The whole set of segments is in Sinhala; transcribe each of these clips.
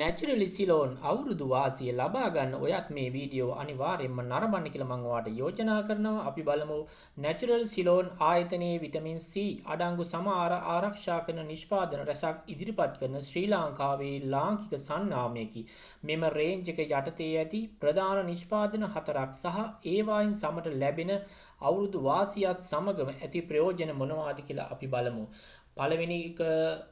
නැචරලි සිලෝන් අවුරුදු වාසිය ලබා ගන්න ඔයත් මේ වීඩියෝ අනිවාර්යෙන්ම නරඹන්න කියලා මම ඔයාලට යෝජනා කරනවා. අපි බලමු නැචරල් සිලෝන් ආයතනයේ විටමින් C අඩංගු සම ආරක්ෂා කරන නිෂ්පාදන රැසක් ඉදිරිපත් කරන ශ්‍රී ලංකාවේ ලාංකික සන්නාමයකි. මෙම රේන්ජ් එක යටතේ ඇති ප්‍රධාන නිෂ්පාදන හතරක් සහ ඒවායින් සමට ලැබෙන අවුරුදු වාසියත් සමගම ඇති ප්‍රයෝජන මොනවාද කියලා අපි බලමු. පළවෙනි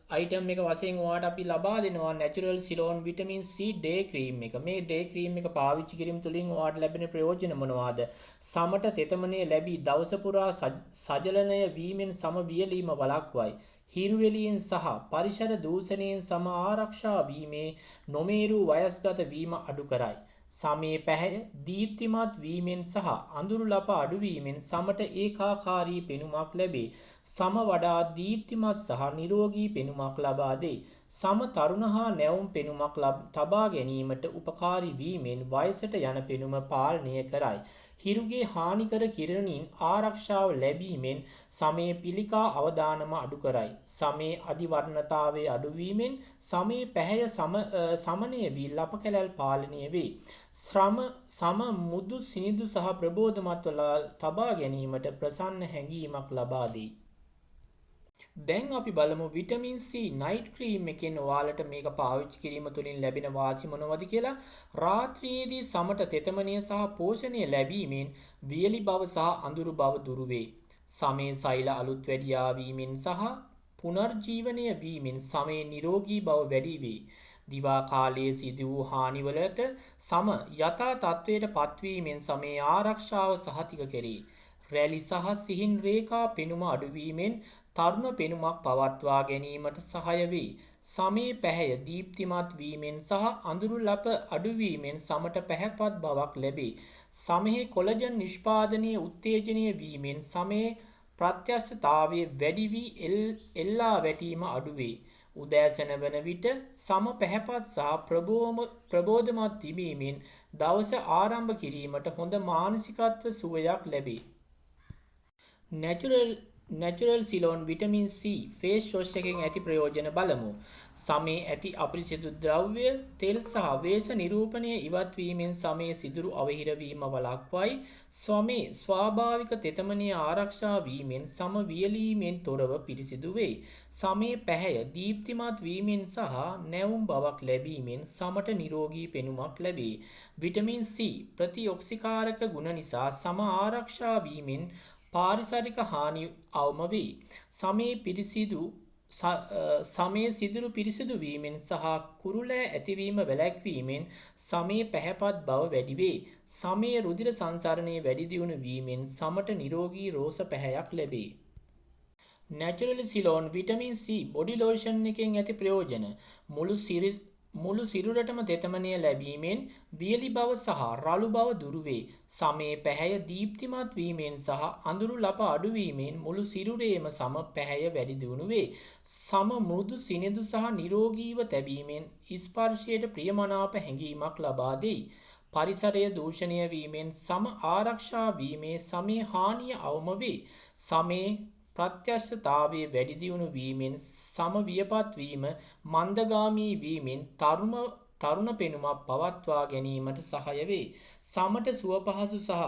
අයිටම් එක වශයෙන් ඔයාලට අපි ලබා දෙනවා natural Ceylon vitamin C day cream එක. මේ ඩේ ක්‍රීම් එක පාවිච්චි කිරීම තුළින් ඔයාලට ලැබෙන ප්‍රයෝජන මොනවාද? සමට තෙතමනය ලැබී දවස පුරා සජලනය වීමෙන් සම වියලීම වළක්වයි. හිරුවෙලියෙන් සහ පරිසර දූෂණයෙන් සම ආරක්ෂා වීමේ නොමේරු වයස්ගත වීම අඩු කරයි. සමේ පැහැය දීප්තිමත් වීමෙන් සහ අඳුරු ලප අඩුවීමෙන් සමට ඒකාකාරී පෙනුමක් ලැබේ. සම වඩා දීප්තිමත් සහ නිරෝගී පෙනුමක් ලබා දෙයි. සම තරුණ හා නැවුම් පෙනුමක් තබා ගැනීමට උපකාරී වීමෙන් වයසට යන පෙනුම පාලනය කරයි. හිරුගේ හානිකර කිරණින් ආරක්ෂාව ලැබීමෙන් සමේ පිළිකා අවදානම අඩු කරයි. සමේ අධිවර්ණතාවය අඩුවීමෙන් සමේ පැහැය සමනය වී ලප කැලැල් පාලනය වේ. සම මුදු සිනිදු සහ ප්‍රබෝධමත්ව තබා ගැනීමට ප්‍රසන්න හැඟීමක් ලබා දෙයි. දැන් අපි බලමු විටමින් C නයිට් ක්‍රීම් එකෙන් ඔයාලට මේක පාවිච්චි කිරීම තුළින් ලැබෙන වාසි මොනවද කියලා. රාත්‍රියේදී සමට තෙතමනය සහ පෝෂණය ලැබීමෙන් වියලි බව සහ අඳුරු බව දුරු වේ. සමේ සෛල අලුත් වැඩියා වීමෙන් සහ පුනර්ජීවනය වීමෙන් සමේ නිරෝගී බව වැඩි වේ. දිවා කාලයේ සිදු වූ හානිවලට සම යථා තත්ත්වයට පත්වීමෙන් සමේ ආරක්ෂාව සහතික කෙරේ. රැලි සහ සිහින් රේඛා පෙනුම අඩුවීමෙන් තරුණ පෙනුමක් පවත්වා ගැනීමට සහාය වේ. සමේ පැහැය දීප්තිමත් වීමෙන් සහ අඳුරු ලප අඩුවීමෙන් සමට පැහැපත් බවක් ලැබේ. සමෙහි කොලජන් නිෂ්පාදනය උත්තේජනය වීමෙන් සමේ ප්‍රත්‍යක්ෂතාවය වැඩි වී එල්ලා වැටීම අඩුවේ. උදෑසන වන විට සම පැහැපත් සහ ප්‍රබෝධමත් තිබීමෙන් දවස ආරම්භ කිරීමට හොඳ මානසිකත්ව සුවයක් ලැබේ. Natural Ceylon vitamin C face wash එකෙන් ඇති ප්‍රයෝජන බලමු. සමේ ඇති අපිරිසිදු ද්‍රව්‍ය තෙල් සහ වේශ නිරූපණය ඉවත් වීමෙන් සමේ සිදුරු අවහිරවීම වළක්වයි. සමේ ස්වාභාවික තෙතමනය ආරක්ෂා වීමෙන් සම වියලීමෙන් තොරව පිරිසිදු වේ. සමේ පැහැය දීප්තිමත් වීමෙන් සහ නැවුම් බවක් ලැබීමෙන් සමට නිරෝගී පෙනුමක් ලැබේ. විටමින් C ප්‍රතිඔක්සිකාරක ගුණ නිසා සම ආරක්ෂා වීමෙන් පාරිසරික හානි අවම වේ. සමේ සිදුරු පිරිසිදු වීමෙන් සහ කුරුලෑ ඇතිවීම වැළැක්වීමෙන් සමේ පැහැපත් බව වැඩි වේ. සමේ රුධිර සංසරණය වැඩි දියුණු වීමෙන් සමට නිරෝගී රෝස පැහැයක් ලැබේ. Naturally Ceylon vitamin C body lotion එකෙන් ඇති ප්‍රයෝජන. මුළු සිරුරටම තෙතමනය ලැබීමෙන් වියලි බව සහ රළු බව දුරු වේ. සමේ පැහැය දීප්තිමත් වීමෙන් සහ අඳුරු ලප අඩුවීමෙන් මුළු සිරුරේම සම පැහැය වැඩි දියුණු වේ. සම මෘදු සිනිඳු සහ නිරෝගීව තැබීමෙන් ස්පර්ශයට ප්‍රියමනාප හැඟීමක් ලබා දෙයි. පරිසරය දූෂණය වීමෙන් සම ආරක්ෂා වීමේ සමේ හානිය අවම වේ. සමේ ප්‍රත්‍යක්ෂතාවය වැඩි දියුණු වීමෙන් සම වියපත් වීම මන්දගාමී වීමෙන් තරුණ පෙනුමක් පවත්වා ගැනීමට සහාය වේ. සමට සුවපහසු සහ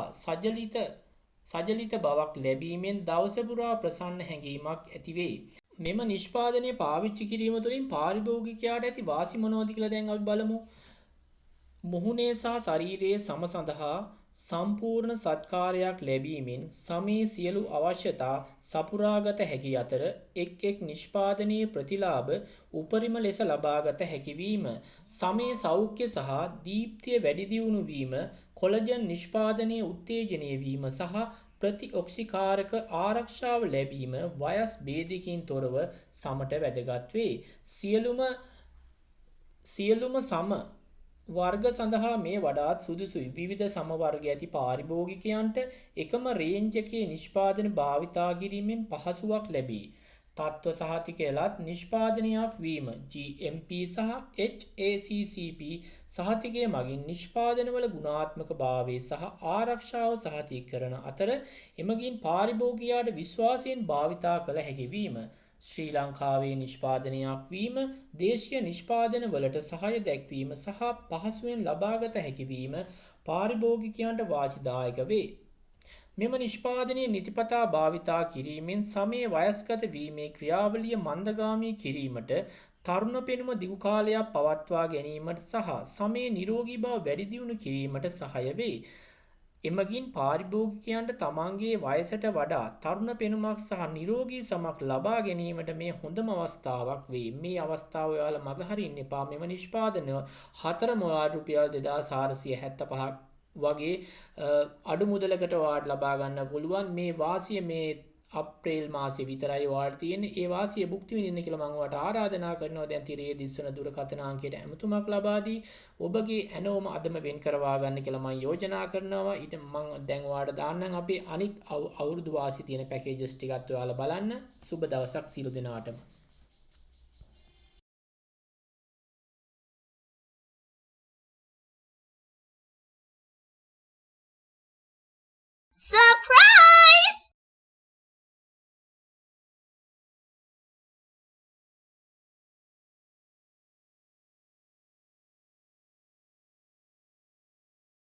සජලිත බවක් ලැබීමෙන් දවස පුරා ප්‍රසන්න හැඟීමක් ඇති වේ. මෙම නිෂ්පාදනය පාවිච්චි කිරීම තුළින් පාරිභෝගිකයාට ඇති වාසි මොනවද කියලා දැන් අපි බලමු. මුහුණේ සහ ශරීරයේ සම සඳහා සම්පූර්ණ සත්කාරයක් ලැබීමෙන් සමේ සියලු අවශ්‍යතා සපුරාගත හැකි අතර එක් නිෂ්පාදනයේ ප්‍රතිලාභ උපරිම ලෙස ලබාගත හැකිවීම. සමේ සෞඛ්‍ය සහ දීප්තිය වැඩි දියුණු වීම කොලජන් නිෂ්පාදනය උත්තේජනය වීම සහ ප්‍රතිඔක්සිකාරක ආරක්ෂාව ලැබීම වයස් භේදකින් තොරව සමට වැදගත් වේ. සියලුම සම වර්ග සඳහා මේ වඩාත් සුදුසුයි. විවිධ සම වර්ග ඇති පාරිභෝගිකයන්ට එකම රේන්ජ් එකේ නිෂ්පාදන භාවිතා කිරීමෙන් පහසුවක් ලැබේ. තත්ත්ව සහතිකයලත් නිෂ්පාදනයක් වීම GMP සහ HACCP සහතිකය මගින් නිෂ්පාදනවල ගුණාත්මක භාවය සහ ආරක්ෂාව සහතික කරන අතර එමගින් පාරිභෝගිකයාට විශ්වාසයෙන් භාවිතා කළ හැකි වීම ශ්‍රී ලංකාවේ නිෂ්පාදනයක් වීම, දේශීය නිෂ්පාදන වලට සහාය දැක්වීම සහ පහසුවෙන් ලබාගත හැකි වීම පාරිභෝගිකයන්ට වාසිදායක වේ. මෙම නිෂ්පාදනය නිතිපතා භාවිතා කිරීමෙන් සමයේ වයස්ගත වීමේ ක්‍රියාවලිය මන්දගාමී කිරීමට, තරුණ පෙනුම දිගු කාලයක් පවත්වා ගැනීමට සහ සමයේ නිරෝගී බව වැඩි දියුණු කිරීමට සහාය වේ. එමගින් පාරිභෝගිකයන්ට තමන්ගේ වයසට වඩා තරුණ පෙනුමක් සහ නිරෝගී සමක් ලබා ගැනීමට මේ හොඳම අවස්ථාවක් වේ. මේ අවස්ථාව ඔයාලා මගහරින්න එපා. මෙම නිෂ්පාදන 4 රුපියල් 2475ක් වගේ අඩු මුදලකට ඔයාලට ලබා ගන්න පුළුවන්. මේ වාසිය මේ අප්‍රේල් මාසේ විතරයි ඔයාලට තියෙන්නේ. ඒ වාසිය භුක්ති විඳින්න කියලා මම ඔයාලට ආරාධනා කරනවා. දැන් තිරයේ දිස්වන දුරකථන අංකයට ඇමතුමක් ලබා දී ඔබගේ ඇනෝම අදම වෙන් කරවා ගන්න කියලා මම යෝජනා කරනවා. ඊට මම දැන් ඔයාලට දාන්නම් අපේ අනිත් අවුරුදු වාසි තියෙන පැකේජස් ටිකත් ඔයාලා බලන්න. සුබ දවසක් සියලු දෙනාටම. Surprise!